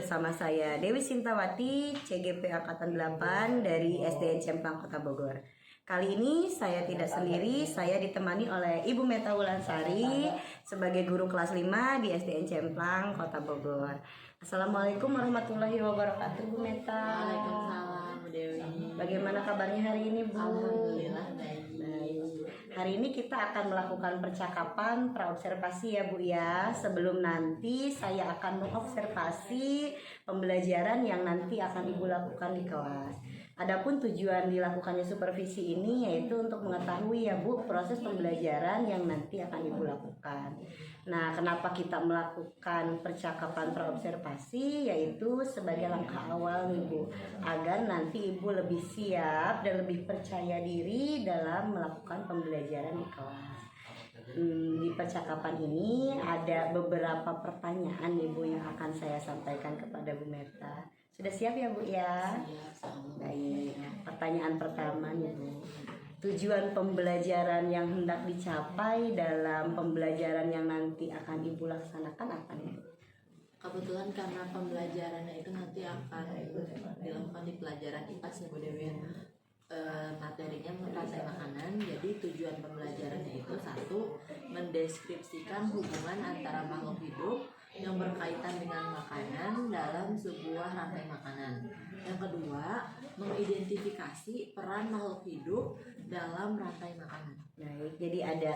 bersama saya Dewi Sintawati, CGP Angkatan 8 dari SDN Cemplang Kota Bogor. Kali ini saya tidak sendiri, saya ditemani oleh Ibu Meta Wulansari sebagai guru kelas 5 di SDN Cemplang Kota Bogor. Assalamualaikum warahmatullahi wabarakatuh, Bu Meta. Waalaikumsalam, Bu Dewi. Bagaimana kabarnya hari ini, Bu? Alhamdulillah baik. Hari ini kita akan melakukan percakapan praobservasi ya Bu ya. Sebelum nanti saya akan mengobservasi pembelajaran yang nanti akan Ibu lakukan di kelas. Adapun tujuan dilakukannya supervisi ini yaitu untuk mengetahui ya Bu proses pembelajaran yang nanti akan Ibu lakukan. Nah, kenapa kita melakukan percakapan praobservasi yaitu sebagai langkah awal nih Bu, agar nanti Ibu lebih siap dan lebih percaya diri dalam melakukan pembelajaran di kelas. Di percakapan ini ada beberapa pertanyaan nih Bu yang akan saya sampaikan kepada Bu Meta. Sudah siap ya Bu ya? Baik. Pertanyaan pertama nih Bu. Tujuan pembelajaran yang hendak dicapai dalam pembelajaran yang nanti akan Ibu laksanakan apa nih Bu? Kebetulan karena pembelajarannya itu nanti akan dilakukan di pelajaran IPAS ya Bu Dewi. Materinya rantai makanan. Jadi tujuan pembelajarannya itu satu, mendeskripsikan hubungan antara makhluk hidup yang berkaitan dengan makanan dalam sebuah rantai makanan. Yang kedua, mengidentifikasi peran makhluk hidup dalam rantai makanan. Baik, jadi ada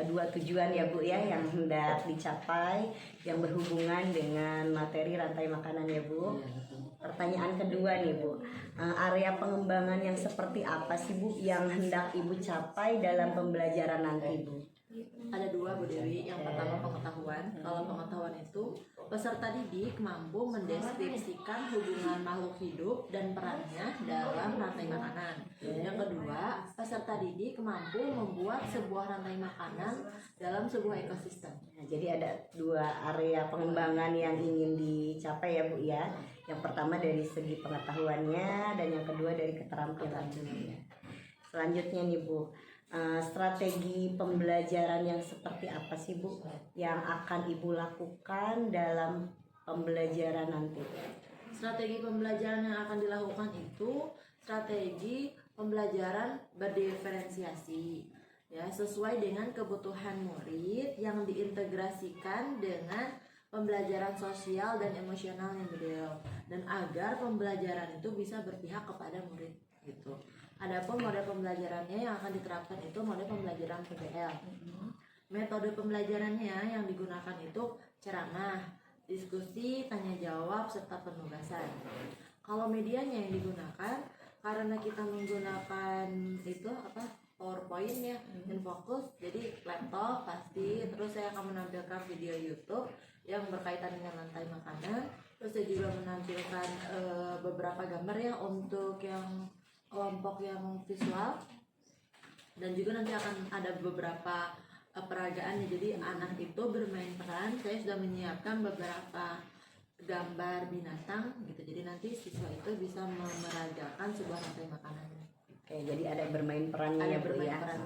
dua tujuan ya Bu ya yang hendak dicapai yang berhubungan dengan materi rantai makanan ya Bu. Pertanyaan kedua nih Bu, area pengembangan yang seperti apa sih Bu yang hendak Ibu capai dalam pembelajaran nanti Bu? Ada dua Bu Dewi. Yang pertama pengetahuan. Kalau pengetahuan itu peserta didik mampu mendeskripsikan hubungan makhluk hidup dan perannya dalam rantai makanan. Yang kedua, peserta didik mampu membuat sebuah rantai makanan dalam sebuah ekosistem. Nah, jadi ada dua area pengembangan yang ingin dicapai ya Bu ya. Yang pertama dari segi pengetahuannya dan yang kedua dari keterampilannya. Selanjutnya nih Bu, strategi pembelajaran yang seperti apa sih Bu yang akan Ibu lakukan dalam pembelajaran nanti? Strategi pembelajaran yang akan dilakukan itu strategi pembelajaran berdiferensiasi ya, sesuai dengan kebutuhan murid yang diintegrasikan dengan pembelajaran sosial dan emosionalnya beliau, dan agar pembelajaran itu bisa berpihak kepada murid gitu. Adapun model pembelajarannya yang akan diterapkan itu model pembelajaran PBL. Metode pembelajarannya yang digunakan itu ceramah, diskusi, tanya jawab, serta penugasan. Kalau medianya yang digunakan, karena kita menggunakan itu PowerPoint ya, Infokus, jadi laptop pasti. Terus saya akan menampilkan video YouTube yang berkaitan dengan rantai makanan. Terus saya juga menampilkan beberapa gambar ya untuk yang kelompok yang visual, dan juga nanti akan ada beberapa peragaan ya. Jadi anak itu bermain peran. Saya sudah menyiapkan beberapa gambar binatang gitu. Jadi nanti siswa itu bisa memeragakan sebuah rantai makanan. Oke, jadi ada bermain perannya ya Bu ya. Peran.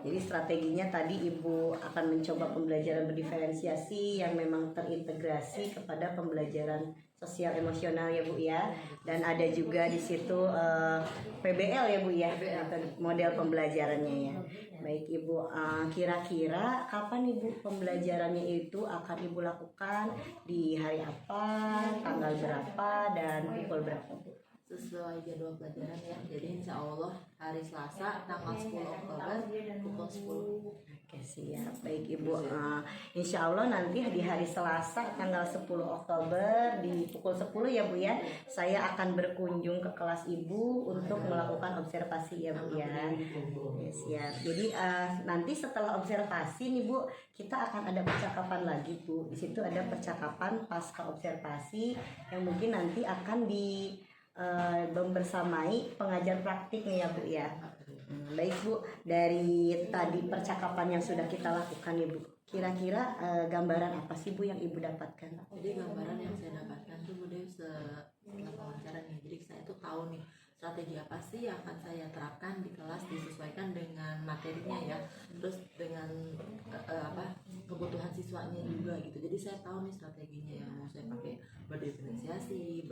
Jadi strateginya tadi Ibu akan mencoba pembelajaran berdiferensiasi yang memang terintegrasi kepada pembelajaran sosial emosional ya Bu ya. Dan ada juga di situ PBL ya Bu ya, model pembelajarannya ya. Baik Ibu, kira-kira kapan Ibu pembelajarannya itu akan Ibu lakukan, di hari apa, tanggal berapa, dan pukul berapa Bu? Sesuai jadwal pelajaran ya. Jadi insya Allah hari Selasa tanggal 10 Oktober pukul 10. Oke siap, baik Ibu. Insya Allah nanti di hari Selasa tanggal 10 Oktober di pukul 10 ya Bu ya, saya akan berkunjung ke kelas Ibu untuk melakukan observasi ya Bu ya. Oke, siap. Jadi nanti setelah observasi nih Bu, kita akan ada percakapan lagi Bu. Di situ ada percakapan pasca observasi yang mungkin nanti akan membersamai pengajar praktik nih ya Bu ya. Baik Bu, dari tadi percakapan yang sudah kita lakukan ya Bu, kira-kira gambaran apa sih Bu yang Ibu dapatkan? Jadi gambaran yang saya dapatkan tuh Bu Dew setelah wawancara nih. Jadi saya tuh tahu nih strategi apa sih yang akan saya terapkan di kelas, disesuaikan dengan materinya ya, terus dengan kebutuhan siswa siswanya juga gitu. Jadi saya tahu nih strateginya yang mau saya pakai berdiferensiasi,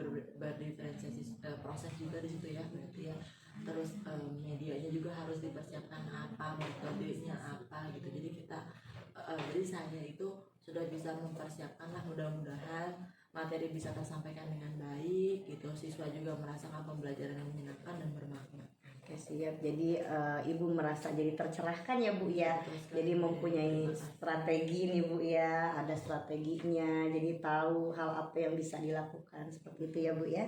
proses juga di situ ya berarti ya. Terus medianya juga harus dipersiapkan apa, metodenya apa gitu. Jadi jadi saya itu sudah bisa mempersiapkan lah, mudah-mudahan materi bisa tersampaikan dengan baik gitu. Siswa juga merasakan pembelajaran yang menyenangkan dan bermakna. Oke, siap. Jadi Ibu merasa jadi tercerahkan ya Bu ya. Jadi mempunyai strategi nih Bu ya, ada strateginya. Jadi tahu hal apa yang bisa dilakukan seperti itu ya Bu ya.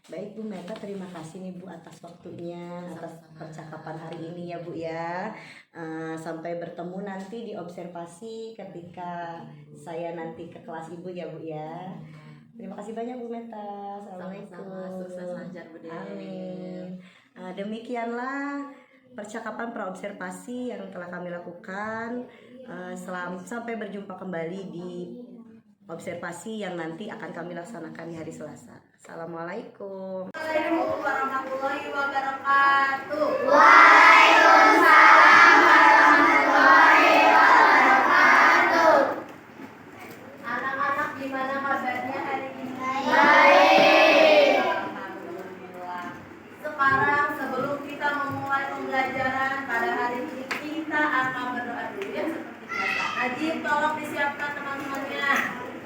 Baik Bu Meta, terima kasih nih Bu atas waktunya, atas percakapan hari ini ya Bu ya. Sampai bertemu nanti di observasi ketika saya nanti ke kelas Ibu ya Bu ya. Terima kasih banyak Bu Meta. Assalamualaikum. Sama-sama, sukses lancar Bu. Amin. Demikianlah percakapan praobservasi yang telah kami lakukan. Sampai berjumpa kembali di observasi yang nanti akan kami laksanakan di hari Selasa. Assalamualaikum. Assalamualaikum warahmatullahi wabarakatuh. Anak-anak gimana kabarnya hari ini? Baik. Alhamdulillah. Sekarang sebelum kita memulai pembelajaran pada hari ini, kita akan berdoa dulu ya seperti biasa. Najib, tolong disiapkan teman-temannya.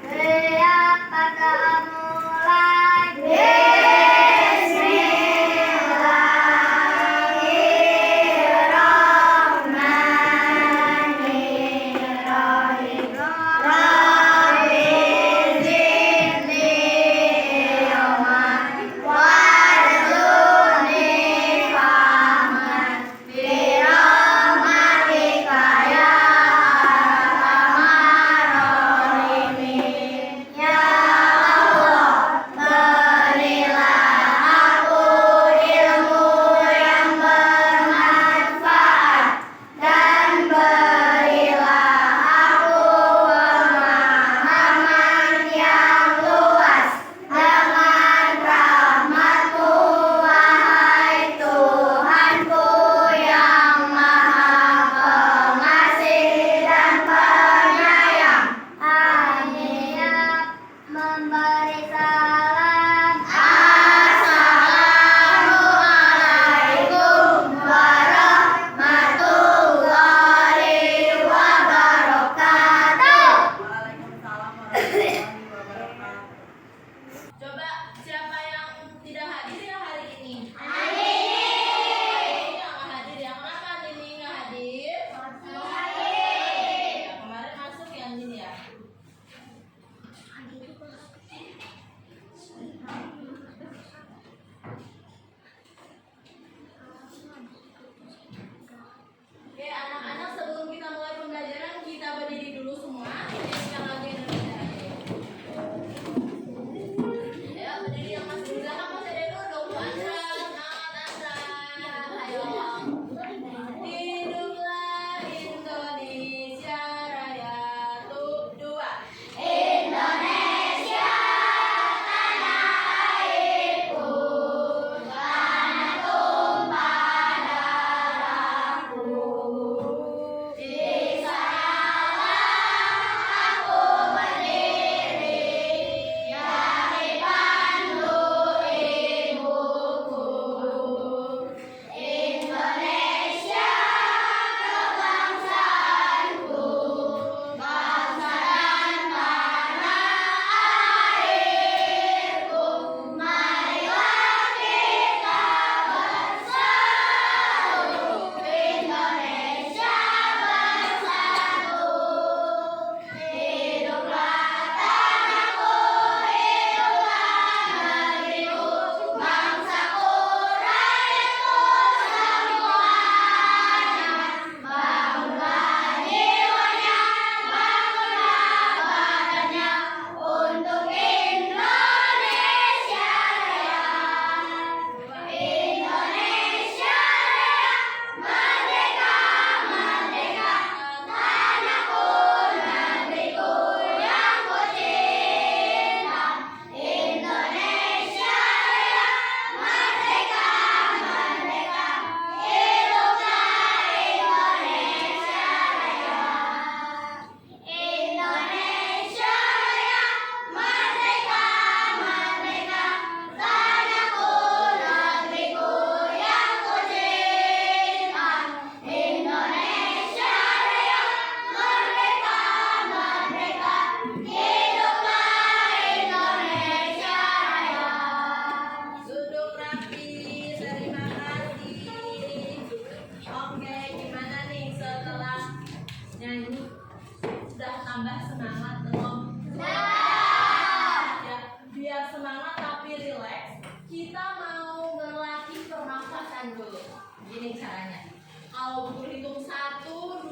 Siap, kata mulai. tambah semangat belum? Ya, biar semangat tapi rileks, kita mau berlatih pernafasan dulu. Gini caranya. Kalau butuh hitung 1,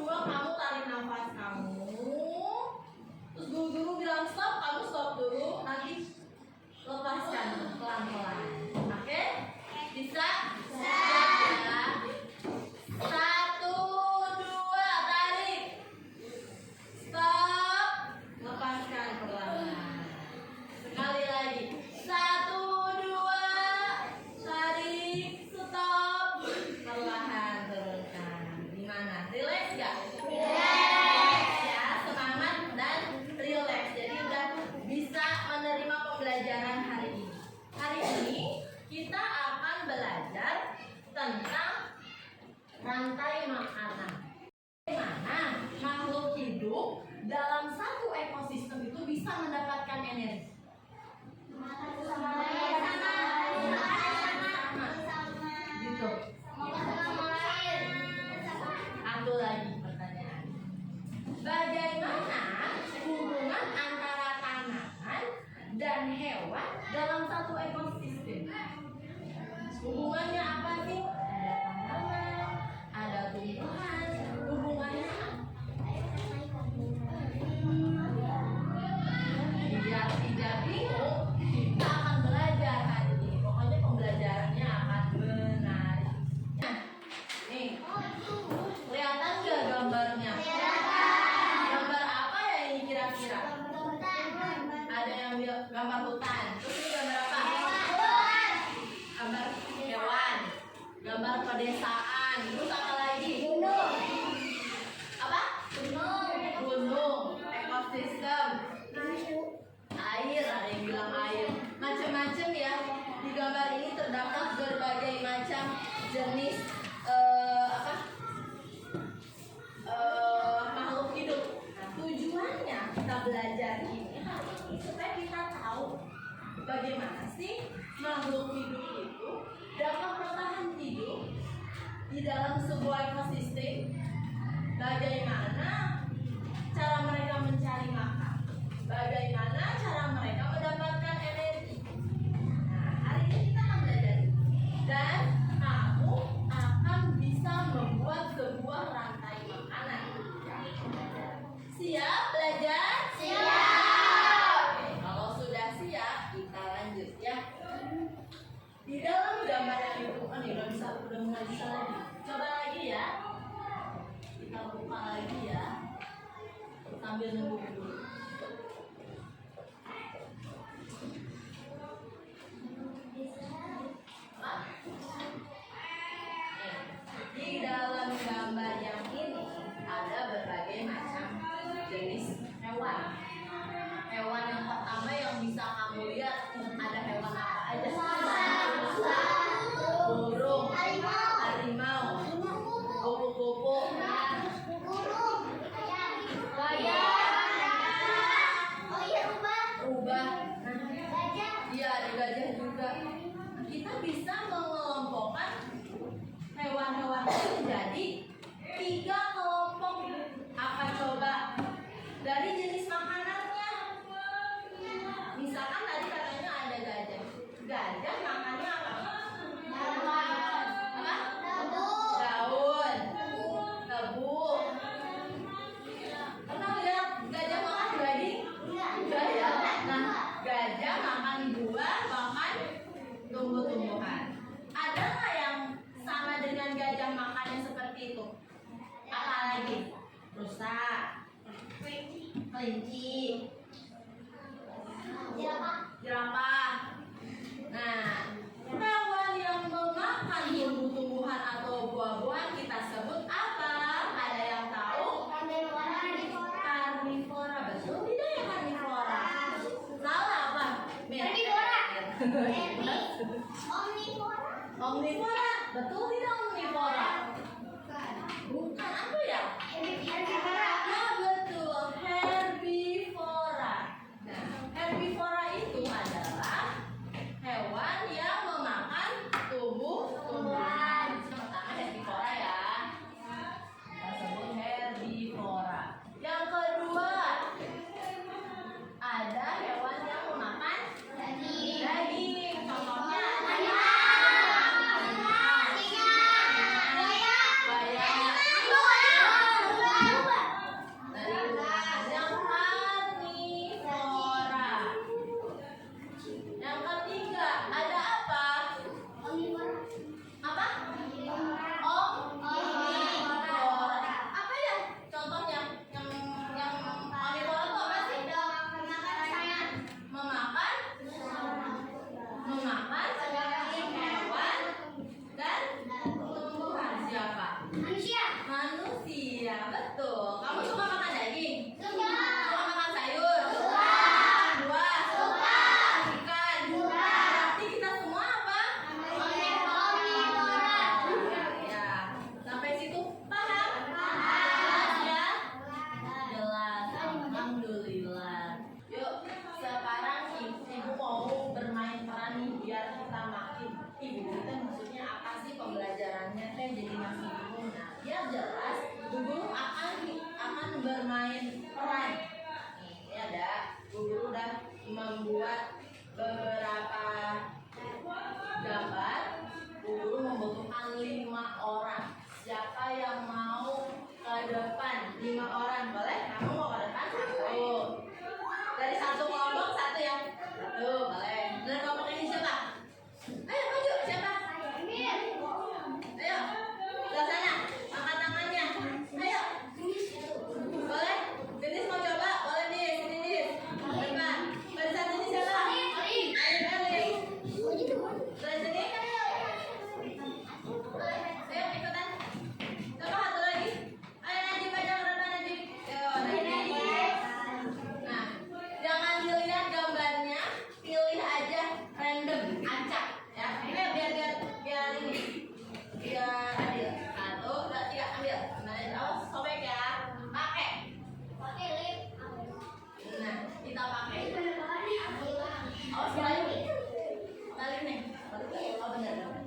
2, kamu tarik nafas kamu. Terus guru bilang stop, kamu stop dulu. Nanti lepaskan pelan-pelan. Oke? Bisa? Siap ya. 1, 2, tarik. Stop. Lepaskan pelan-pelan. Sekali lagi. 1, 2, tarik. Stop. Perlahan turunkan. Gimana? Relax gak? Relax ya, semangat dan relax. Jadi udah bisa menerima pembelajaran hari ini. Hari ini kita akan belajar tentang rantai makanan. Bagaimana makhluk hidup dalam satu ekosistem itu bisa mendapatkan energi? Gitu. Satu lagi pertanyaan. Bagaimana hubungan antara tanaman dan hewan dalam satu ekosistem? Hubungannya apa sih? Ada tanaman, ada tumbuhan. Hubungannya apa? Biar tidak bingung, kita akan belajar hari ini. Pokoknya pembelajarannya akan menarik. Nih, kelihatan nggak gambarnya? Gambar apa ya ini kira-kira? Ada yang bilang gambar hutan. Terus ini gambar apa? Gambar hewan. Gambar pedesaan. Terus apa lagi? Apa? Gunung. Ekosistem. Air, ada yang bilang air. Macam-macam ya. Di gambar ini terdapat berbagai macam jenis makhluk hidup. Nah, tujuannya kita belajar ini hari ini supaya kita tahu bagaimana sih makhluk hidup itu dapat bertahan hidup di dalam sebuah ekosistem. Bagaimana cara mereka mencari makan? Bagaimana cara mereka mendapatkan energi? Nah, hari ini kita akan belajar dan kamu akan bisa membuat sebuah rantai makanan. Siap belajar? Siap. Oke, kalau sudah siap kita lanjut ya. Di dalam gambar yang itu kan udah mulai bisa lagi. Coba lagi ya. Kita buka lagi ya. Sambil nunggu dulu. Di dalam gambar yang ini ada berbagai macam jenis hewan. Hewan yang pertama yang bisa kamu lihat ada hewan apa aja? Burung, harimau, kupu-kupu, rubah. Iya, ada gajah juga. Kita bisa mengelompokkan hewan-hewan itu menjadi 3 kelompok. Apa coba? Dari jenis makanannya. Misalkan tadi katanya ada gajah. Gajah makannya apa? Daun, tebu. Pernah lihat gajah makan daging? Enggak ya. Nah, gajah makan buah, makan tumbuh-tumbuhan. Ada nggak yang sama dengan gajah makannya seperti itu? Apa lagi? Rusa, kelinci, jerapah. Nah, hewan yang memakan tumbuh-tumbuhan atau buah-buahan kita sebut apa? Ada yang tahu? Karnivora. Betul tidak ya karnivora? Salah apa? Omnivora. Betul tidak omnivora? Bukan, apa ya? Ya betul, herbivora. Nah, herbivora itu adalah hewan yang memakan tumbuh-tumbuhan. Pertama herbivora ya. Kita sebut herbivora. Yang kedua biar jelas, Bu Guru akan bermain peran. Ini ada Bu Guru udah membuat beberapa gambar. Bu Guru membutuhkan 5 orang. Siapa yang mau ke depan? 5 orang, boleh? Kamu mau ke depan? 1. Dari 1 kelompok 1 yang 1, boleh. Dari kelompok ini siapa? Ayo maju, siapa? Ayo, ke sana, angkat tangannya. Ayo, boleh? Denis mau coba? Boleh nih, sini nih. Depan. Dari 1 ini siapa? Ali. Dari sini. Ayo ikutan. Coba 1 lagi. Ayo Najib aja ke depan Najib. Ayo Najib. Nah, jangan dilihat gambarnya, pilih aja random, acak ya. Ini biar ini. Biar adil. 1, 2, 3 ambil. Nah, awas sobek ya. Pakai. Nah, kita pakai. Awas balik nih. Balik nih. Oh benar.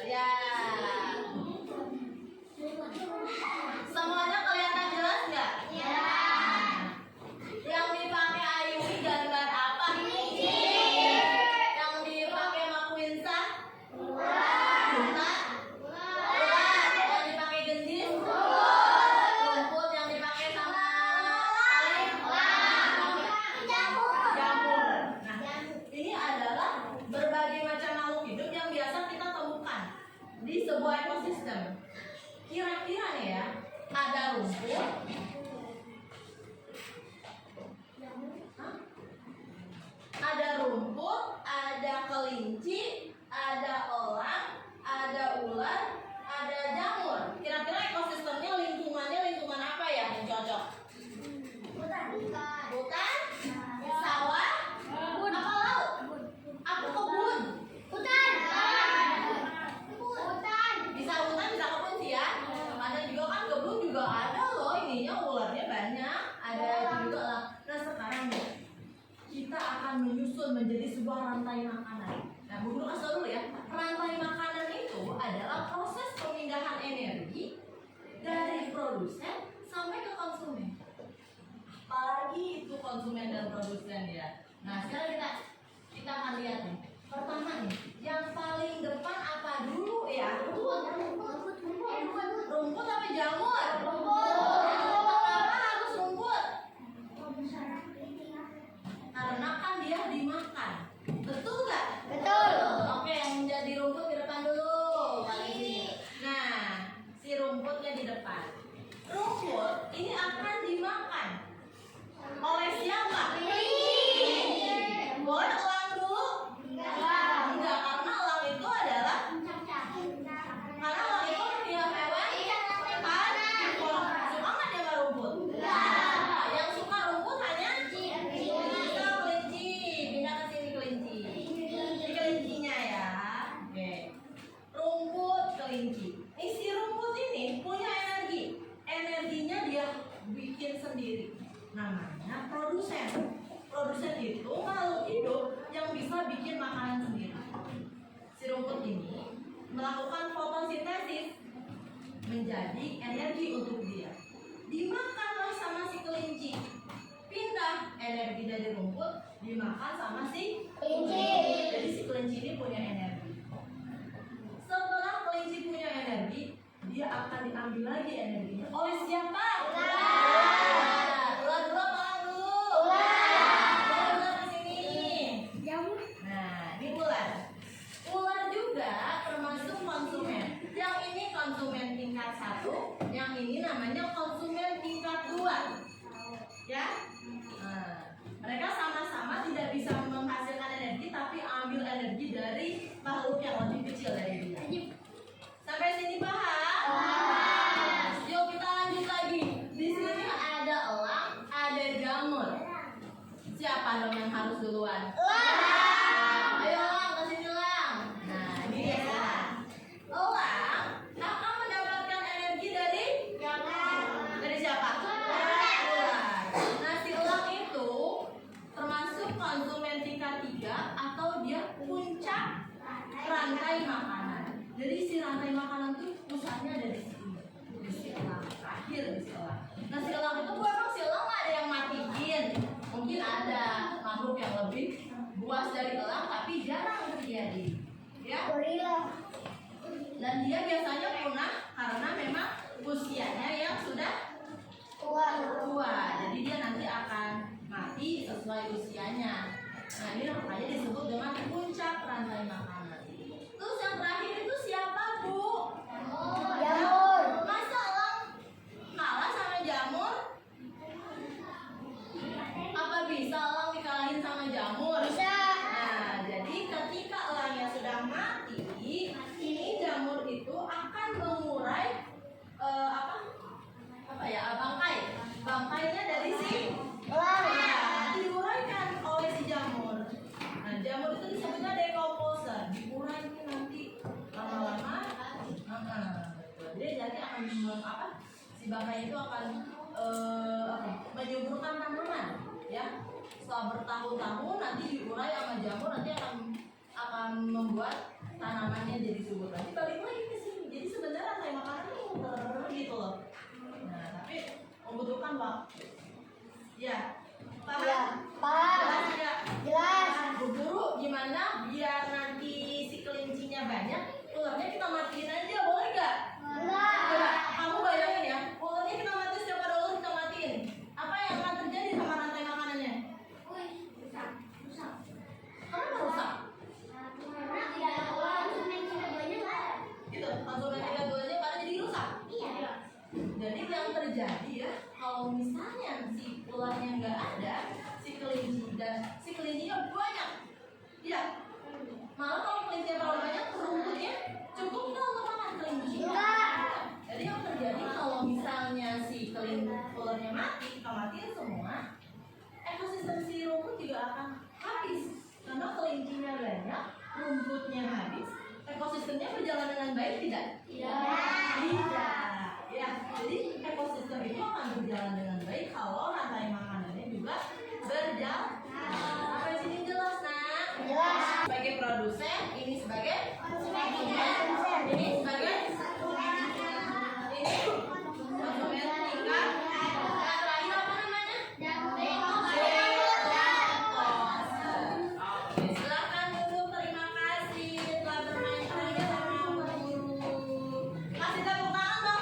Lihat. Semuanya kelihatan jelas nggak? Ya. Yang dipakai Ayumi gambar apa? Yang dipakai Makwinsa? Ular. Yang dipakai Gendis? Rumput. Yang dipakai sama Salim? Jamur. Nah, ini adalah berbagai macam makhluk hidup yang biasa kita temukan di sebuah ekosistem. Kira-kira nih ya, ada rumput, ada kelinci, ada elang, ada ular, ada jamur. Kira-kira ekosistemnya lingkungan apa ya yang cocok? Hutan? Sawah? Apa laut? Apa kebun? Bisa hutan, bisa kebun sih ya. Ada juga kan kebun juga ada loh ininya, ularnya banyak. Ada itu juga lah. Nah sekarang nih, kita akan menyusun menjadi sebuah rantai makanan. Nah Bu Guru kasih tau dulu ya. Rantai makanan itu adalah proses pemindahan energi dari produsen sampai ke konsumen. Apalagi itu konsumen dan produsen ya. Nah sekarang kita akan lihat nih. Pertama nih, yang paling depan apa dulu ya? Rumput apa jamur? Kenapa harus rumput? Karena kan dia dimakan. Betul nggak? Betul. Oke, yang menjadi rumput di depan dulu. Paling sini. Nah, si rumputnya di depan. Rumput ini akan dimakan oleh siapa? Boleh elang dulu? Enggak, karena elang itu adalah dia hewan kan? Suka nggak dia sama rumput? Yang suka rumput hanya kelinci. Pindah ke sini kelinci. Ini kelincinya ya. Oke. Rumput kelinci. Si rumput ini punya energi. Energinya dia bikin sendiri. Namanya produsen. Produsen itu makhluk hidup yang bisa bikin makanan sendiri. Si rumput ini melakukan fotosintesis menjadi energi untuk dia. Dimakanlah sama si kelinci. Pindah energi dari rumput dimakan sama si kelinci. Jadi si kelinci ini punya energi. Setelah kelinci punya energi, dia akan diambil lagi energinya oleh siapa? Ular dulu apa dulu? Ular di sini. Nah, ini ular. Ular juga termasuk konsumen. Yang ini konsumen tingkat 1, yang ini namanya konsumen tingkat 2. Ya. Nah, mereka sama-sama tidak bisa menghasilkan energi, tapi ambil energi dari makhluk yang lebih kecil dari dia. Sampai sini paham? Yuk kita lanjut lagi. Di sini dan dia biasanya punah karena memang usianya yang sudah tua. Jadi dia nanti akan mati sesuai usianya. Nah, ini makanya disebut dengan puncak rantai makanan. Terus yang terakhir itu siapa, Bu? Jamur. Masa elang kalah sama jamur? Apa bisa elang dikalahin sama jamur? Bisa. Nah, jadi ketika elangnya sudah mati, ini jamur itu akan mengurai bangkainya dari si Elang. nah, diuraikan oleh si jamur. Nah, jamur itu disebutnya decomposer. Diurai ini nanti lama-lama. Jadi akan si bangkai itu akan menyuburkan tanaman, ya. Setelah bertahun-tahun nanti diurai sama jamur, nanti akan membuat tanamannya jadi subur. Nanti balik lagi ke sini. Jadi sebenarnya rantai makanan itu muter gitu loh. Nah, tapi membutuhkan waktu. Ya, paham? Ya, paham. Jelas nggak? Jelas. Bu Guru, gimana biar nanti si kelincinya banyak, ularnya kita matiin aja, boleh nggak? Enggak. Coba, kamu bayangin ya, ularnya kita matiin, setiap ada ular kita matiin. Apa yang akan terjadi sama rantai makanannya? Kenapa rusak? Gitu, konsumen tiga duanya pada jadi rusak. Jadi yang terjadi ya, kalau misalnya si ularnya nggak ada, si kelincinya banyak, ya. Malah kalau kelincinya terlalu banyak, rumputnya cukup nggak untuk makan kelinci? Enggak. Jadi yang terjadi kalau misalnya si ularnya mati, kita matiin semua, ekosistem si rumput juga akan habis. Karena kelincinya banyak, rumputnya habis, ekosistemnya berjalan dengan baik tidak? Tidak. Ya, jadi ekosistem itu akan berjalan dengan baik kalau rantai makanannya juga berjalan. Apa di sini jelas, Nak? Jelas. Sebagai produsen, ini sebagai Konsumen. ini sebagai ini konsumen tingkat. Yang terakhir apa namanya? Oke, silakan duduk. Terima kasih telah bermain bersama Bu Guru. Kasih tepuk tangan dong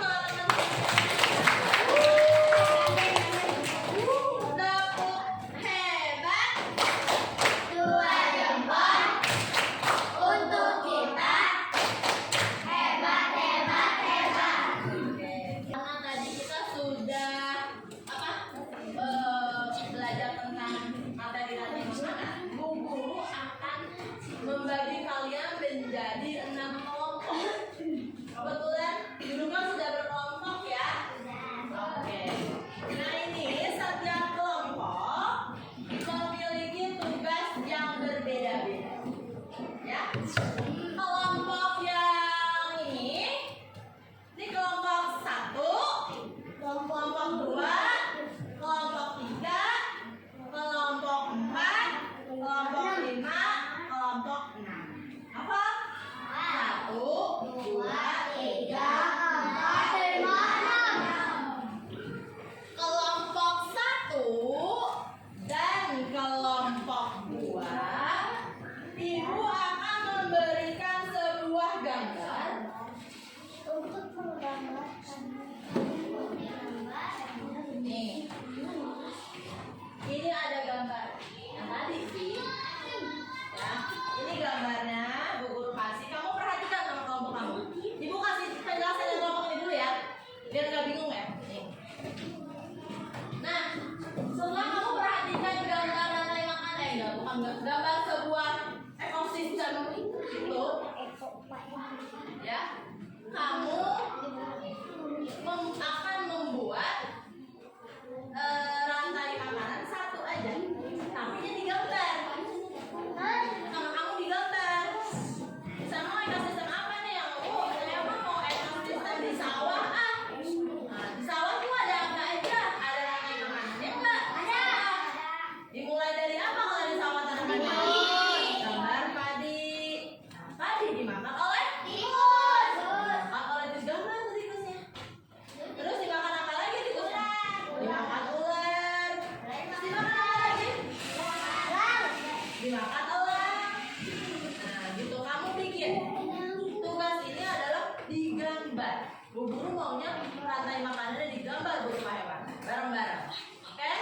rantai makanannya digambar berupa hewan. Bareng-bareng. Oke?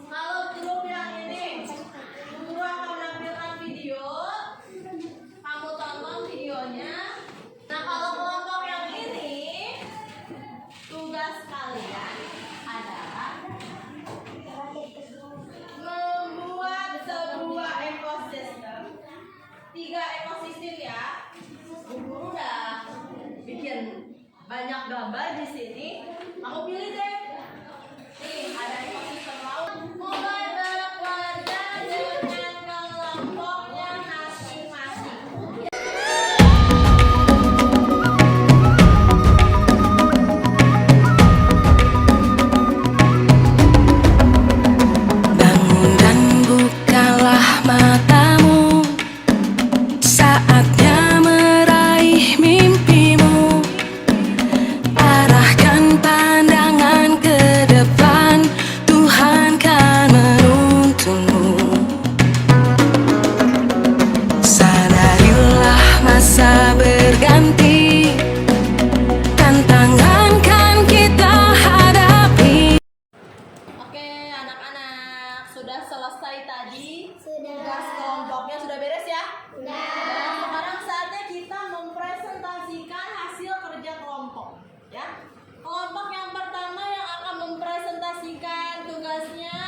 Kalau grup yang ini, guru akan menampilkan video. Kamu tonton videonya. Nah, kalau kelompok yang ini, tugas kalian adalah membuat sebuah ekosistem. 3 ekosistem ya. Guru udah bikin banyak gambar di sini. Aku pilih deh. Nih, ada ekosistem laut. Mulai berkeluarga dengan kelompoknya masing-masing. Bangun dan bukalah matamu, saatnya meraih mimpimu. Arahkan pandangan ke depan, Tuhan kan menuntunmu. Sadarilah masa berganti, tantangan kan kita hadapi. Oke, anak-anak, sudah selesai tadi. Sudah. Tugas kelompoknya sudah beres ya? Sudah. Dan sekarang saatnya kita mempresentasikan hasil kerja kelompok. Ya, kelompok yang pertama yang akan mempresentasikan tugasnya.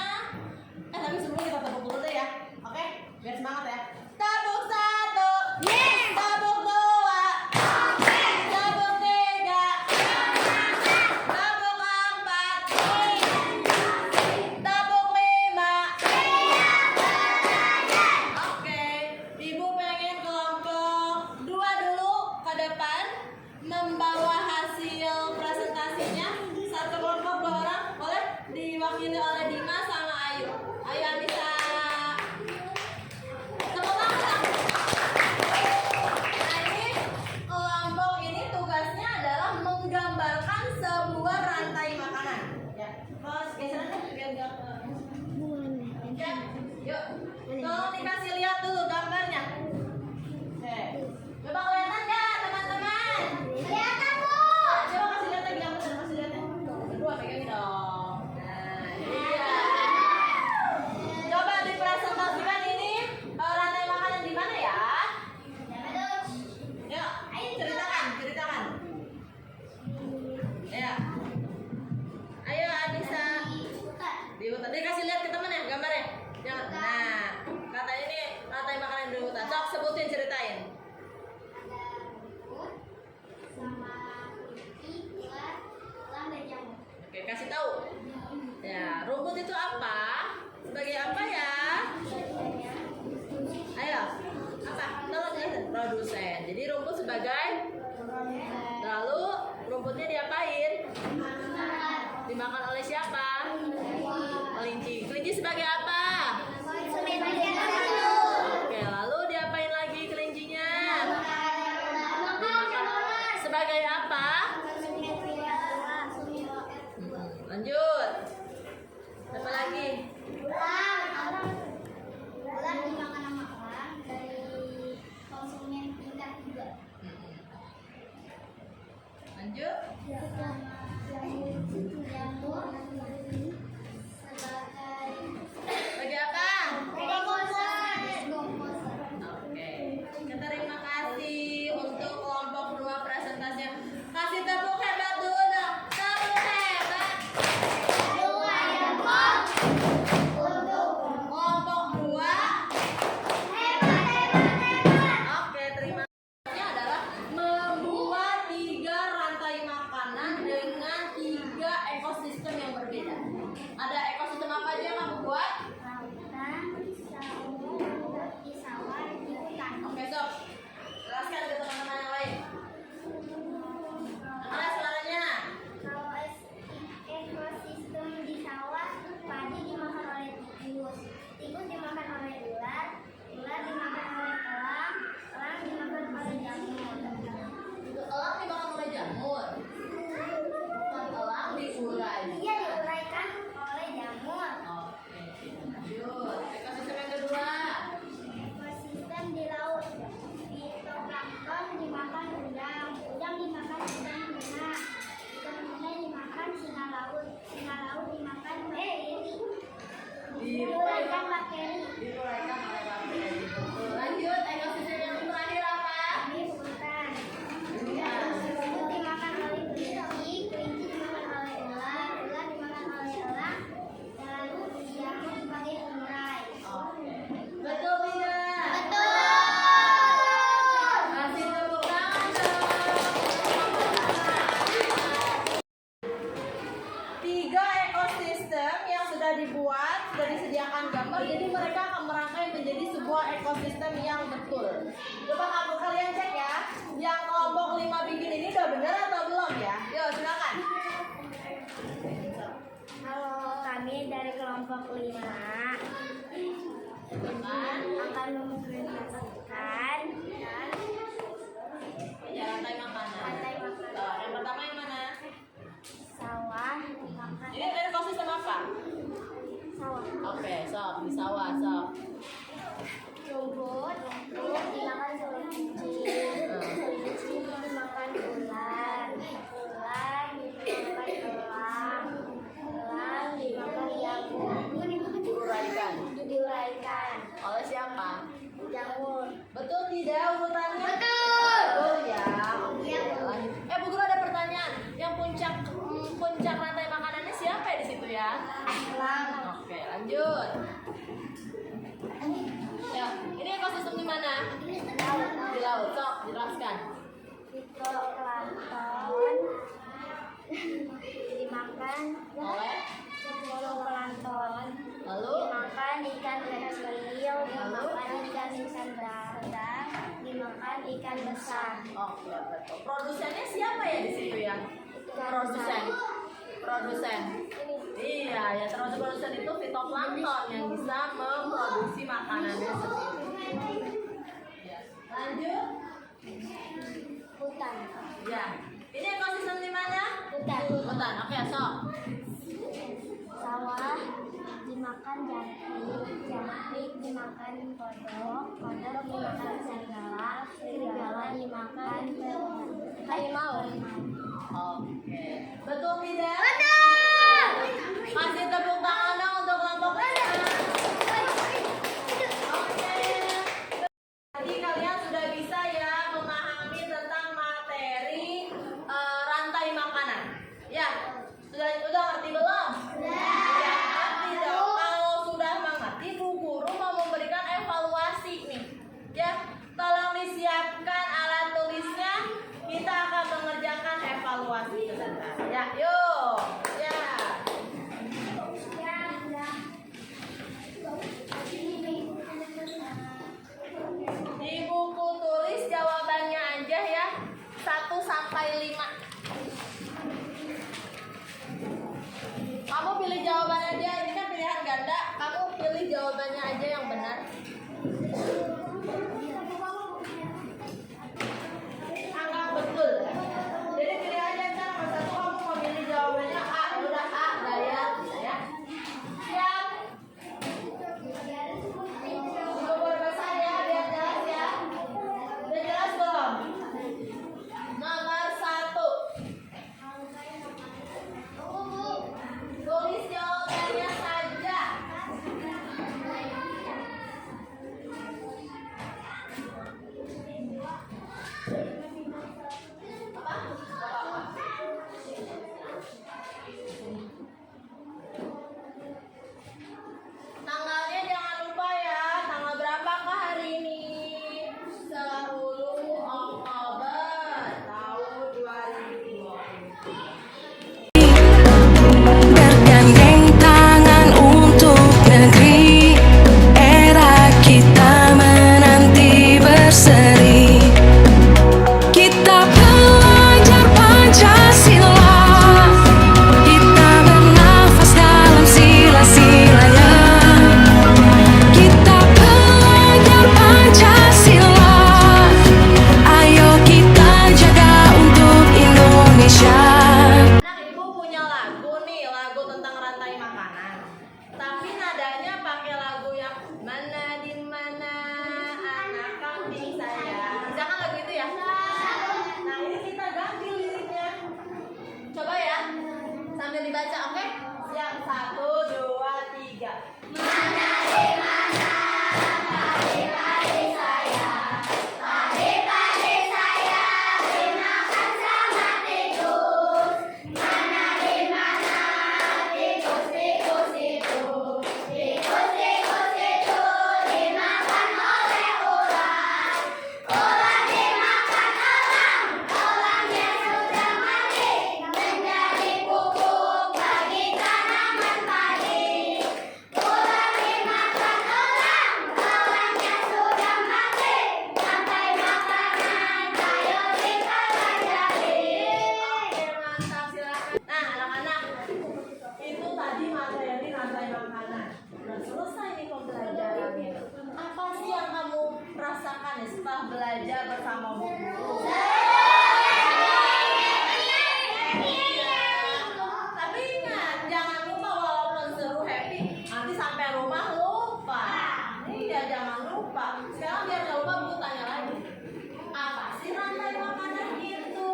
Tapi sebelum kita tepuk dulu deh ya. Oke, biar semangat ya. Tepuk 1. Yes. Tepuk 2. Tepuk 3. Tepuk 4. Tepuk 5. Oke, Ibu pengen kelompok 2 dulu ke depan membawa hasil presentasinya. Satu kelompok 2 orang, boleh diwakili oleh Dimas sama Ayu. Ayo Anissa. Tepuk tangan. Nah, ini kelompok ini tugasnya adalah menggambarkan sebuah rantai makanan. Ya, terus geseran deh biar nggak Oke, yuk. Tolong dikasih lihat dulu gambarnya. Oke. Coba kelihatan nggak teman-teman? Kelihatan, Bu. Coba kasih lihat lagi gambar, kasih lihat ya. Berdua pegangin dong. Nah, ini dia. Coba dipresentasikan ini rantai makanan di mana ya? Yuk, ayo ceritakan. Ya. Ayo Anissa. Di hutan. Dia kasih lihat ke teman ya gambarnya. Jangan. Nah, kata ini rantai makanan di hutan. Sok sebutin, ceritain. Oke, kasih tahu. Ya, rumput itu apa? Sebagai apa ya? Ayo. Apa? Tolong jelasin. Produsen. Jadi rumput sebagai. Lalu rumputnya diapain? Dimakan oleh siapa? Kelinci. Kelinci sebagai apa? Oke, lalu diapain lagi kelincinya? Dimakan sebagai apa? Lanjut. Apa lagi? Ular dimakan sama orang dari konsumen tingkat 3. Lanjut. Jamur Sebagai apa? sebagai Oke. Terima kasih untuk kelompok 2 presentasinya. Kasih tepuk hebat dulu dong. Tepuk hebat. Kelompok 2. Oke, terima kasih adalah membuat 3 rantai makanan dengan 3 ekosistem yang berbeda. Ada ekosistem apa aja yang kamu buat? Oke, Sob. Jelaskan ke teman-teman yang lain. Mana suaranya? Kalau ekosistem di sawah, padi dimakan oleh tikus, tikus dimakan oleh ular, ular dimakan oleh elang, elang dimakan oleh jamur. Elang dimakan oleh jamur. Bukan elang diurai. Iya, diuraikan oleh jamur. dimakan bakteri. Diuraikan Bakteri. oleh bakteri. Betul. Lanjut, ekosistem yang terakhir apa? Hutan. Semut dimakan oleh kelinci, kelinci dimakan oleh ular, ular dimakan oleh elang, lalu nyamuk dipakai pengurai. Betul tidak? Betul. Kasih tepuk tangan dong. 3 ekosistem yang sudah dibuat, sudah disediakan gambar, jadi mereka akan merangkai menjadi sebuah ekosistem yang betul. Coba kamu kalian cek ya, yang kelompok 5 bikin ini udah bener atau belum ya? Yuk silakan. Halo, kami dari kelompok 5 akan mengimplementasikan Ya, rantai makanan. rantai makanan. Yang pertama yang mana? Sawah dimakan Ini ekosistem apa? sawah. Oke, sok di sawah, sok. Rumput dimakan kelinci, kelinci dimakan ular, ular dimakan elang, elang dimakan nyamuk, Diuraikan. diuraikan Oleh siapa? jamur. Betul tidak urutannya? Betul. Betul ya. Iya, Bu. Lanjut. Bu Guru ada pertanyaan. Yang puncak rantai makanannya siapa ya di situ ya? Elang. Oke, lanjut. Ya, ini ekosistem di mana? Di laut. Sok, jelaskan. Fitoplankton dimakan Oleh zooplankton, lalu dimakan ikan kecil, dimakan ikan nusantara, dimakan ikan besar. oke, betul. Produsennya siapa ya di situ ya? Produsen. Iya, ya terus produsen itu fitoplankton yang bisa memproduksi makanannya sendiri. Ya. Lanjut. Hutan. Ya. Ini ekosistem di mana? Hutan. Hutan. Oke, sok. Sawah dimakan jangkrik dimakan kodok, kodok dimakan serigala, serigala dimakan harimau. Oke. Betul tidak? Betul. Kasih tepuk tangan dong untuk kelompok kita. Oke. Jadi kalian sudah bisa ya memahami tentang materi rantai makanan. Ya, sudah ngerti belum? Ya, ngerti dong. Kalau sudah mengerti, Bu Guru mau memberikan evaluasi nih. Ya, tolong disiapkan alat tulisnya. Kita akan mengerjakan evaluasi sebentar. Ya, yuk. Ya. Di buku tulis jawabannya aja ya. 1 sampai 5. Kamu pilih jawaban aja. Ini kan pilihan ganda. Kamu pilih jawabannya aja yang benar. Anggap betul. Jadi pilih aja ntar nomor 1 kamu mau pilih jawabannya A. Ya udah A, Daya. Ya. Siap. Nomor besar ya, biar jelas ya. Udah jelas belum? Nomor 1. Tulis jawabannya saja. Tanggalnya jangan lupa ya. Tanggal berapakah hari ini? 10 Oktober tahun 2020. Bergandeng tangan untuk negeri, era kita menanti berseri. Kita belajar Pancasila, kita bernafas dalam sila-silanya. Kita belajar Pancasila, ayo kita jaga untuk Indonesia. Anak ibu punya lagu nih, lagu tentang rantai makanan. Tapi nadanya pakai lagu yang mana di mana anak kambing saya. Bisa kan lagu itu ya? Nah ini kita ganti liriknya. Coba ya, sambil dibaca, oke? Siap, 1, 2, 3. Oke, mantap, silakan. Nah, anak-anak, itu tadi materi rantai makanan. Nah, selesai nih pembelajarannya. Apa sih yang kamu rasakan nih setelah belajar bersama Bu Guru? Tapi ingat, jangan lupa walaupun seru happy, nanti sampai rumah lupa. Iya, jangan lupa. Sekarang biar nggak lupa, Bu tanya lagi. Apa sih rantai makanan itu?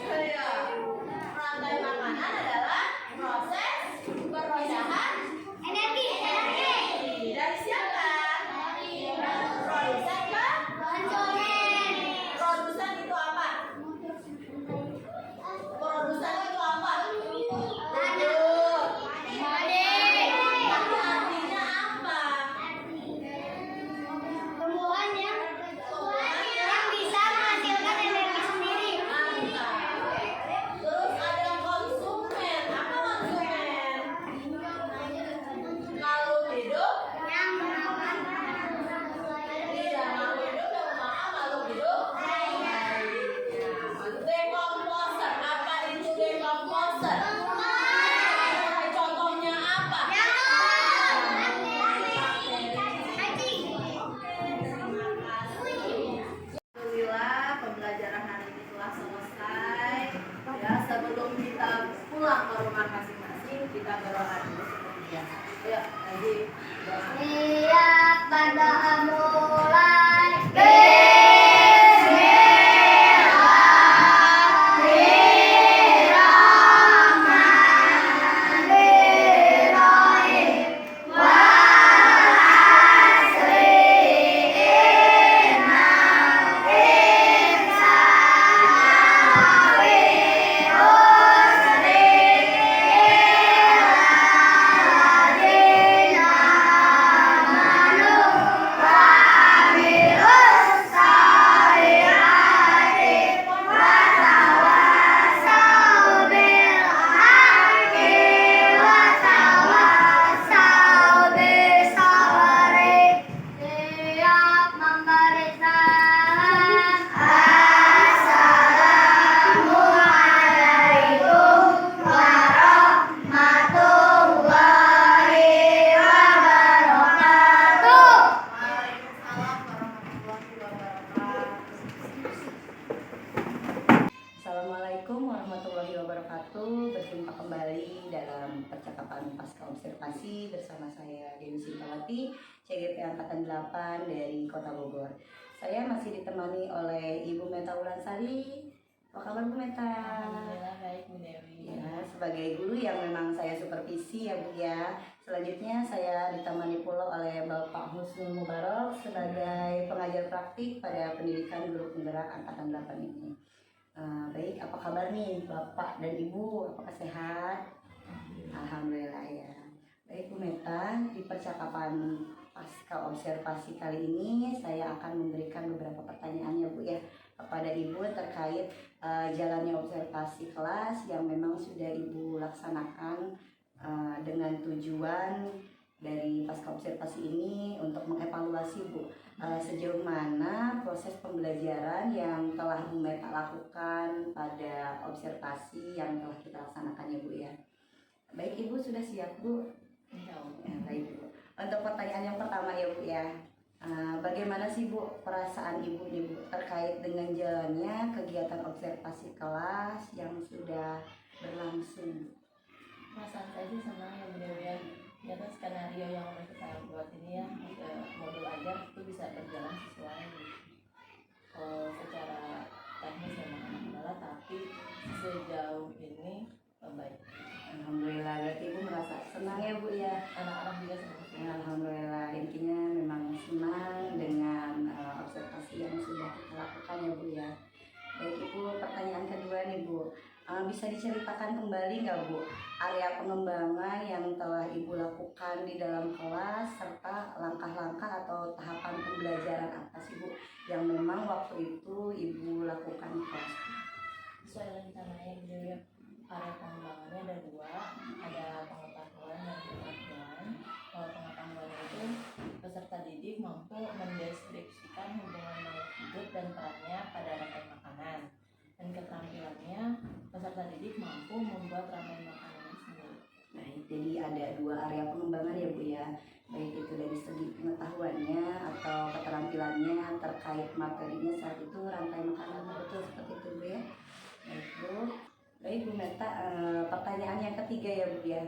Iya. Rantai makanan adalah proses perpindahan Energi. dari siapa? Produsen ke Konsumen. produsen itu apa? Produsen itu apa? Lanjut. Tapi artinya apa? Tumbuhan yang bisa menghasilkan energi sendiri. Mantap. Terus ada konsumen. Apa konsumen? Makhluk hidup. Yang memakan Iya, makhluk hidup yang memakan makhluk hidup. Decomposer. Apa itu decomposer? Contohnya apa? Alhamdulillah pembelajaran hari ini telah selesai. Ya, sebelum kita pulang ke rumah masing-masing, kita berdoa dulu seperti biasa. Ya, lagi doa. Siap berdoa mulai. Siap memberi salam. Assalamualaikum warahmatullahi wabarakatuh. Waalaikumsalam warahmatullahi wabarakatuh. Assalamualaikum warahmatullahi wabarakatuh. Berjumpa kembali dalam percakapan pasca observasi bersama saya Dewi Sintawati, CGP Angkatan 8 dari Kota Bogor. Saya masih ditemani oleh Ibu Meta Ulansari. Apa kabar Bu Meta? Alhamdulillah baik Bu Dewi. Ya, sebagai guru yang memang saya supervisi ya Bu ya. Selanjutnya saya ditemani pula oleh Bapak Husnul Mubarok sebagai pengajar praktik pada pendidikan guru penggerak Angkatan 8 ini. Baik, apa kabar nih Bapak dan Ibu? Apakah sehat? Alhamdulillah ya. Baik Bu Meta, di percakapan pasca observasi kali ini saya akan memberikan beberapa pertanyaan ya Bu ya kepada Ibu terkait jalannya observasi kelas yang memang sudah Ibu laksanakan dengan tujuan dari pasca observasi ini untuk mengevaluasi Bu sejauh mana proses pembelajaran yang telah Bu Meta lakukan pada observasi yang telah kita laksanakan ya Bu ya. Baik Ibu, sudah siap Bu? Ya, baik Bu. Untuk pertanyaan yang pertama ya Bu ya, bagaimana sih Bu perasaan Ibu nih Bu terkait dengan jalannya kegiatan observasi kelas yang sudah berlangsung? Perasaan saya sih senang ya Bu Dewi ya. Ternyata skenario yang udah kita buat ini ya, modul ajar itu bisa berjalan sesuai secara teknis memang anak kendala, tapi sejauh ini baik. Alhamdulillah senang ya Bu ya. Anak-anak juga senang. Ya, alhamdulillah, intinya memang senang dengan observasi yang sudah kita lakukan ya Bu ya. Baik Ibu, pertanyaan kedua nih Bu. Bisa diceritakan kembali nggak Bu area pengembangan yang telah Ibu lakukan di dalam kelas serta langkah-langkah atau tahapan pembelajaran apa sih Bu yang memang waktu itu Ibu lakukan di kelas? Sesuai rencananya jadi area pengembangannya ada dua, ada pengetahuan dan pengetahuan. Kalau pengetahuan itu peserta didik mampu mendeskripsikan hubungan makhluk hidup dan perannya pada rantai makanan. Dan keterampilannya peserta didik mampu membuat rantai makanan sendiri. Baik, jadi ada dua area pengembangan ya Bu ya. Baik itu dari segi pengetahuannya atau keterampilannya terkait materinya saat itu rantai makanan, betul seperti itu Bu ya. Baik Bu. Baik Bu Meta, pertanyaan yang ketiga ya Bu ya.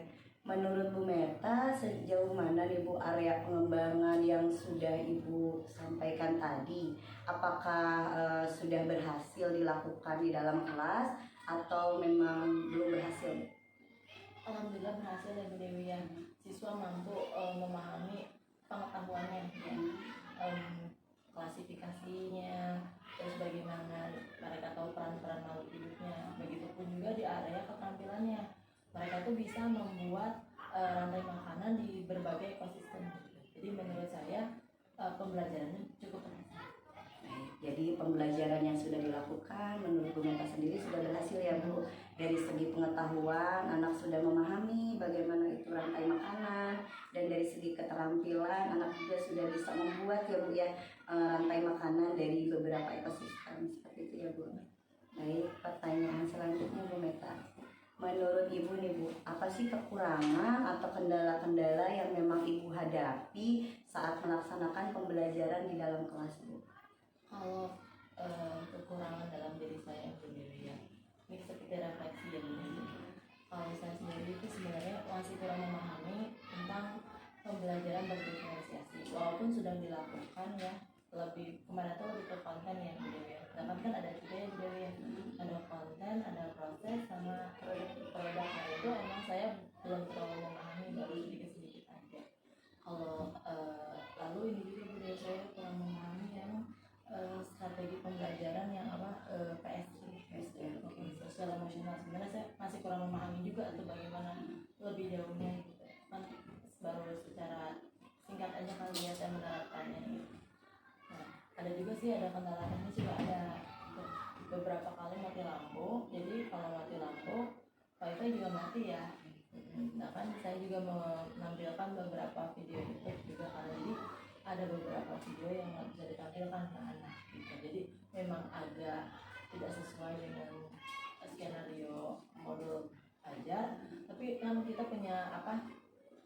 Menurut Bu Meta, sejauh mana nih Bu area pengembangan yang sudah Ibu sampaikan tadi? Apakah sudah berhasil dilakukan di dalam kelas atau memang belum berhasil? Alhamdulillah berhasil ya Bu Dewi ya. Siswa mampu memahami pengetahuannya ya. Klasifikasinya, terus bagaimana mereka tahu peran-peran makhluk hidupnya. Begitupun juga di area keterampilannya. Mereka tuh bisa membuat rantai makanan di berbagai ekosistem. Jadi menurut saya pembelajarannya cukup berhasil. Baik, jadi pembelajaran yang sudah dilakukan menurut Bu Meta sendiri sudah berhasil ya Bu. Dari segi pengetahuan anak sudah memahami bagaimana itu rantai makanan, dan dari segi keterampilan anak juga sudah bisa membuat ya Bu ya rantai makanan dari beberapa ekosistem seperti itu ya Bu. Baik, pertanyaan selanjutnya Bu Meta. Menurut Ibu nih Bu, apa sih kekurangan atau kendala-kendala yang memang Ibu hadapi saat melaksanakan pembelajaran di dalam kelas Bu? Kalau kekurangan dalam diri saya sendiri ya, ini seperti refleksi ya Bu. Kalau saya sendiri itu sebenarnya masih kurang memahami tentang pembelajaran berdiferensiasi. Walaupun sudah dilakukan ya, lebih kemarin itu lebih ke konten ya Bu Dewi. Sedangkan kan ada juga ya Bu Dewi ya, ada konten, ada proses sama produk. Nah itu emang saya belum terlalu memahami, baru sedikit-sedikit aja. Kalau lalu ini juga Bu Dewi, saya kurang memahami yang strategi pembelajaran yang PSE, sosial emosional. Sebenarnya saya masih kurang memahami juga atau bagaimana lebih jauhnya gitu. Kan baru secara singkat aja kali ya saya menerapkannya gitu. Nah, ada juga sih ada kendala teknis juga, ada beberapa kali mati lampu. Jadi kalau mati lampu wifi juga mati ya. Nah kan saya juga menampilkan beberapa video YouTube juga kan, jadi ada beberapa video yang nggak bisa ditampilkan ke anak gitu. Jadi memang agak tidak sesuai dengan skenario modul ajar, tapi kan kita punya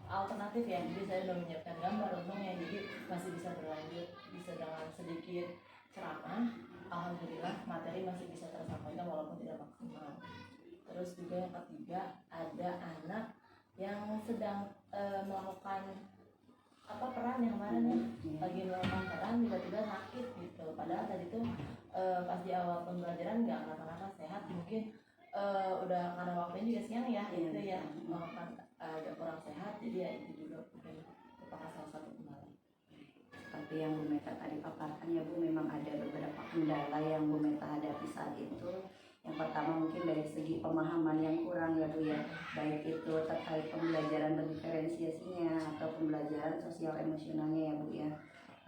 alternatif ya. Jadi saya sudah menyiapkan gambar untungnya, jadi masih bisa berlanjut, bisa dengan sedikit ceramah. Alhamdulillah materi masih bisa tersampaikan walaupun tidak maksimal. Terus juga yang ketiga, ada anak yang sedang melakukan peran yang kemarin ya, lagi melakukan peran tiba-tiba sakit gitu. Padahal tadi tuh pas di awal pembelajaran nggak kenapa-napa, sehat, mungkin udah karena waktunya juga siang ya gitu ya, melakukan agak kurang sehat, jadi ya itu juga mungkin merupakan salah satu kendala. Seperti yang Bu Meta tadi paparkan ya Bu, memang ada beberapa kendala yang Bu Meta hadapi saat itu. Yang pertama mungkin dari segi pemahaman yang kurang ya Bu ya, baik itu terkait pembelajaran berdiferensiasinya atau pembelajaran sosial emosionalnya ya Bu ya.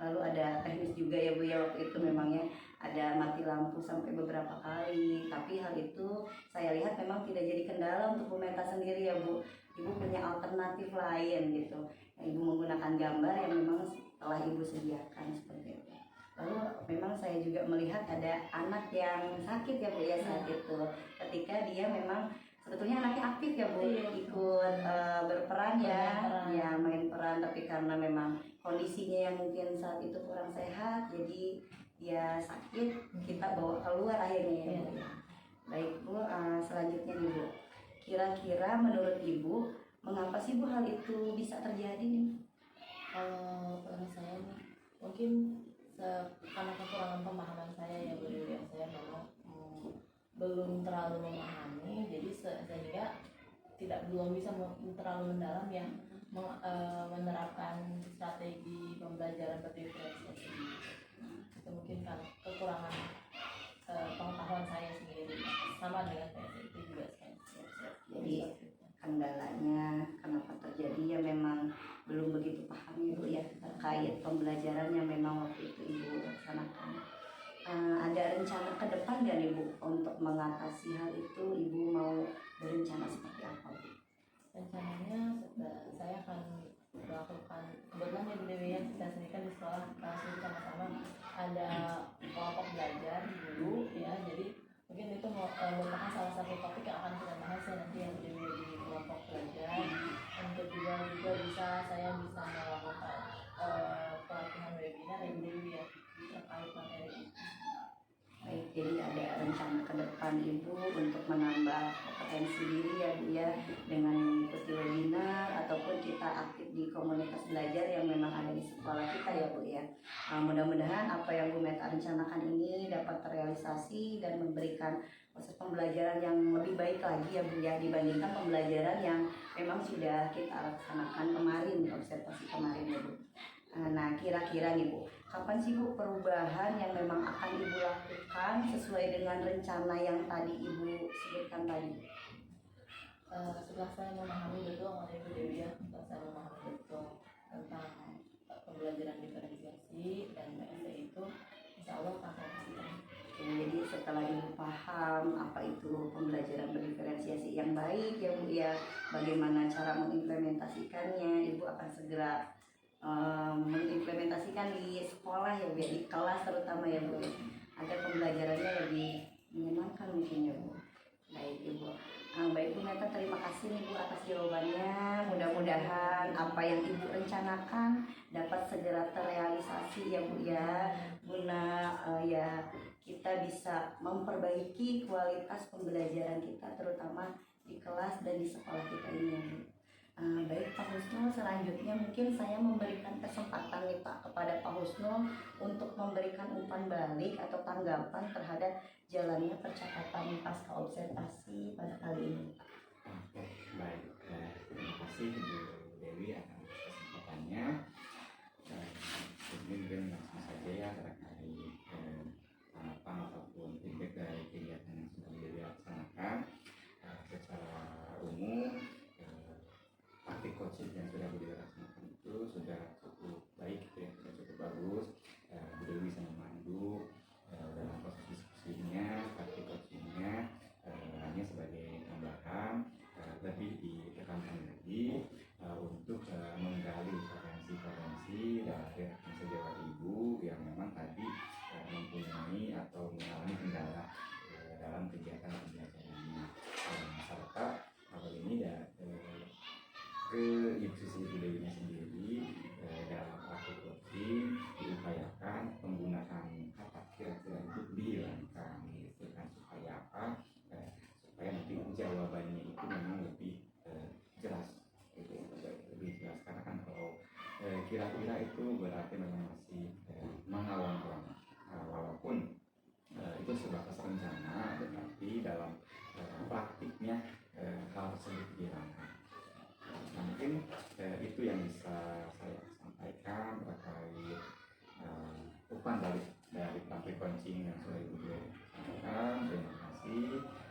Lalu ada teknis juga ya Bu ya, waktu itu memangnya ada mati lampu sampai beberapa kali. Tapi hal itu saya lihat memang tidak jadi kendala untuk Bu Meta sendiri ya Bu. Ibu punya alternatif lain gitu. Ibu menggunakan gambar yang memang telah Ibu sediakan seperti itu. Lalu memang saya juga melihat ada anak yang sakit ya Bu ya saat itu. Ketika dia memang sebetulnya anaknya aktif ya Bu, ikut berperan ya main peran, tapi karena memang kondisinya yang mungkin saat itu kurang sehat, jadi dia sakit, kita bawa keluar akhirnya ya Bu. Baik Bu, selanjutnya nih Bu, kira-kira menurut Ibu mengapa sih Bu hal itu bisa terjadi nih? Kalau menurut saya nih, mungkin karena kekurangan pemahaman saya ya Bu Dewi, saya memang belum terlalu memahami, jadi sehingga belum bisa terlalu mendalam ya menerapkan strategi pembelajaran berdiferensiasi. Itu mungkin kan kekurangan pengetahuan saya sendiri, sama dengan PSIP juga saya. Jadi kendalanya kenapa terjadi ya memang belum begitu paham Ibu ya terkait pembelajaran yang memang waktu itu Ibu laksanakan. Ada rencana ke depan nggak nih Bu untuk mengatasi hal itu? Ibu mau berencana seperti apa Bu? Rencananya saya akan melakukan, kebetulan ya Bu Dewi ya, kita sendiri kan di sekolah sama-sama ada kelompok belajar dulu ya, jadi mungkin itu merupakan salah satu topik yang akan kita bahas ya nanti yang Bu Dewi di kelompok belajar. Untuk juga bisa saya bisa melakukan pelatihan webinar ya Bu Dewi ya terkait materi ini. Baik, jadi ada rencana ke depan Ibu untuk menambah kompetensi diri ya Bu ya dengan mengikuti webinar ataupun kita aktif di komunitas belajar yang memang ada di sekolah kita ya Bu ya. Mudah-mudahan apa yang Bu Meta rencanakan ini dapat terrealisasi dan memberikan proses pembelajaran yang lebih baik lagi ya Bu ya dibandingkan pembelajaran yang memang sudah kita laksanakan kemarin, observasi kemarin ya Bu. Nah kira-kira nih Bu, kapan sih Bu perubahan yang memang akan Ibu lakukan sesuai dengan rencana yang tadi Ibu sebutkan tadi? Setelah saya memahami betul mengenai Bu Dewi ya, setelah saya memahami betul tentang pembelajaran diferensiasi dan PSE itu, insya Allah akan saya kasihkan. Jadi setelah Ibu paham apa itu pembelajaran berdiferensiasi yang baik ya Bu ya, bagaimana cara mengimplementasikannya, Ibu akan segera mengimplementasikan di sekolah ya Bu, di kelas terutama ya Bu, agar pembelajarannya lebih menyenangkan mungkin ya Bu. Baik Ibu, baik Bu Meta, terima kasih nih Bu atas jawabannya. Mudah-mudahan apa yang Ibu rencanakan dapat segera terrealisasi ya Bu ya, guna ya kita bisa memperbaiki kualitas pembelajaran kita terutama di kelas dan di sekolah kita ini ya Bu. Baik Pak Husnul, selanjutnya mungkin saya memberikan kesempatan nih Pak kepada Pak Husnul untuk memberikan umpan balik atau tanggapan terhadap jalannya percakapan pasca observasi pada kali ini. Oke, baik. Terima kasih Bu Dewi atas kesempatannya. Ini mungkin langsung saja ya terkait tanggapan ataupun feedback dari kegiatan yang sudah Bu Dewi laksanakan. Secara umum, praktik coaching yang sudah Bu Dewi laksanakan itu sudah cukup baik, ya, sudah cukup bagus. Bu Dewi bisa memandu dalam proses diskusinya, praktik coachingnya hanya sebagai tambahan, lebih ditekankan lagi untuk menggali potensi-potensi dari rekan sejawat Ibu yang memang tadi mempunyai atau mengalami kendala dalam kegiatan pembelajarannya, serta hal ini ke institusi Ibu Dewinya sendiri dalam praktik coaching diupayakan penggunaan kata kira-kira itu dihilangkan gitu kan, supaya apa? Supaya nanti jawabannya itu memang lebih jelas gitu, lebih jelas, karena kan kalau kira-kira itu berarti memang masih mengawang-awang, walaupun itu sebatas rencana, tetapi dalam praktiknya hal tersebut dihilangkan. Nah, mungkin itu yang bisa saya sampaikan terkait umpan balik dari praktik coaching yang sudah Ibu sampaikan. Terima kasih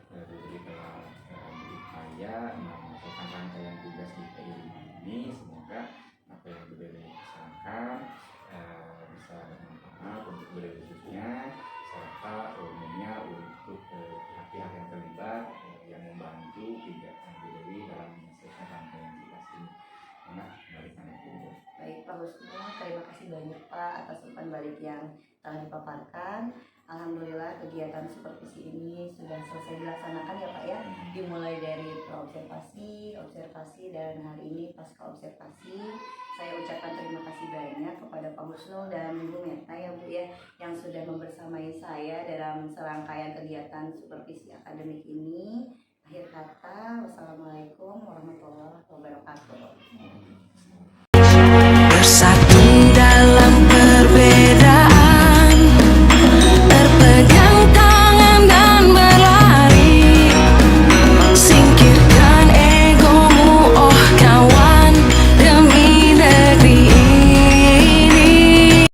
Bu Dewi telah berupaya melakukan rangkaian tugas di PI ini. Semoga apa yang Bu Dewi laksanakan bisa bermanfaat untuk Bu Dewi khususnya, serta umumnya untuk pihak-pihak yang terlibat yang membantu kegiatan Bu Dewi dalam menyelesaikan rangkaian tugas ini. Balikan itu. Baik Pak Husnul, terima kasih banyak Pak atas umpan balik yang telah dipaparkan. Alhamdulillah kegiatan supervisi ini sudah selesai dilaksanakan ya Pak ya, dimulai dari observasi, dan hari ini pasca observasi. Saya ucapkan terima kasih banyak kepada Pak Husnul dan Bu Meta ya Bu ya, yang sudah membersamai saya dalam serangkaian kegiatan supervisi akademik ini. Akhir kata, wassalamualaikum warahmatullahi wabarakatuh.